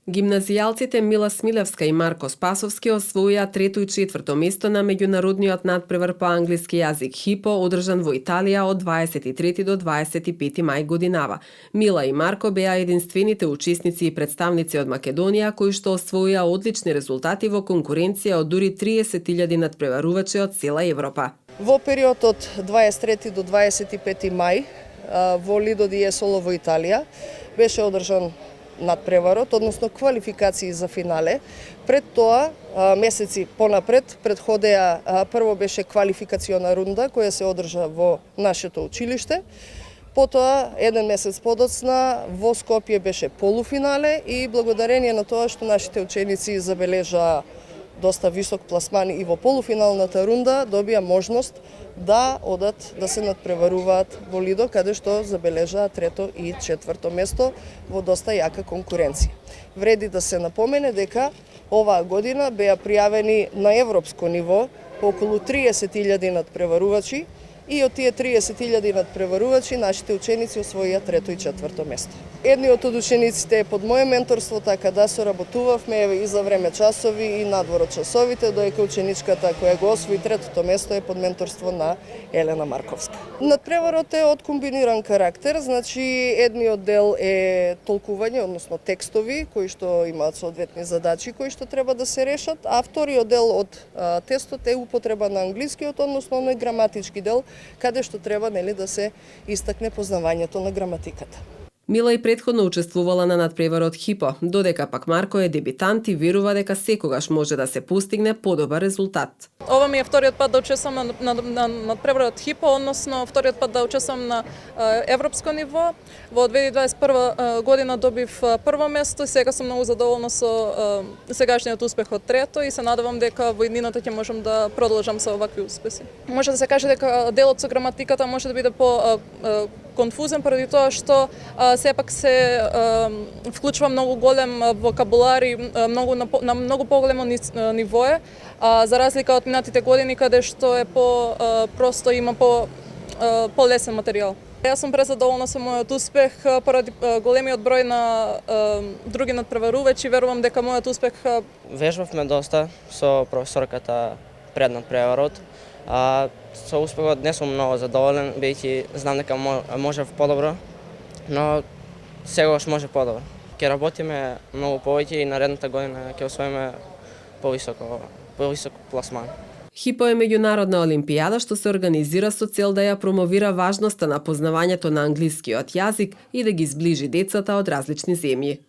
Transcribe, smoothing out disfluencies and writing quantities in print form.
Гимназијалците Мила Смилевска и Марко Спасовски освоија трето и четврто место на меѓународниот надпревар по англиски јазик ХИПО, одржан во Италија од 23 до 25 мај годинава. Мила и Марко беа единствените учесници и представници од Македонија кои што освоија одлични резултати во конкуренција од дури 30.000 надпреварувачи од цела Европа. Во период од 23 до 25 мај во Лидо ди Есоло во Италија беше одржан надпреварот, односно квалификации за финале. Пред тоа, месеци понапред, предходеа, прво беше квалификациона рунда која се одржа во нашето училиште. Потоа, еден месец подоцна, во Скопје беше полуфинале и благодарение на тоа што нашите ученици забележаа доста висок пласман и во полуфиналната рунда, добија можност да одат да се надпреваруваат во Лидо, каде што забележаа трето и четврто место во доста јака конкуренција. Вреди да се напомене дека оваа година беа пријавени на европско ниво околу 30.000 надпреварувачи и од тие 30.000 надпреварувачи нашите ученици освоија трето и четврто место. Едниот од учениците е под моје менторство, така да соработувавме и за време часови и надвор од часовите, доека ученичката која го освои третото место е под менторство на Елена Марковска. Надпреварот е од комбиниран карактер, значи едниот дел е толкување, односно текстови кои што имаат соодветни задачи кои што треба да се решат, а вториот дел од тестот е употреба на англискиот, односно на граматички дел, каде што треба да се истакне познавањето на граматиката. Мила и претходно учествувала на надпреварот ХИПО, додека пак Марко е дебитант и верува дека секогаш може да се постигне подобар резултат. Ова ми е вториот пат да учествувам на надпреварот ХИПО, односно вториот пат да учествувам на европско ниво. Во 2021 година добив прво место и сега сум многу задоволна со сегашниот успех од трето и се надевам дека во иднината ќе можам да продолжам со овакви успеси. Може да се каже дека делот со граматиката може да биде по конфузен поради тоа што сепак се вклучува многу голем вокабулар и на многу поголемо ниво е, за разлика од минатите години каде што е просто има полесен материјал. Јас сум презадоволна со мојот успех поради големиот број на други надпреварувачи. Верувам дека мојот успех... Вежбавме доста со професорката пред надпреварот. Со успехот не сум многу задоволен, бидејќи знам дека можев подобро, но сегаш може подобро. Ќе работиме многу повеќе и наредната година ќе освоиме повисок пласман. ХИПО е меѓународна олимпијада што се организира со цел да ја промовира важноста на познавањето на англискиот јазик и да ги зближи децата од различни земји.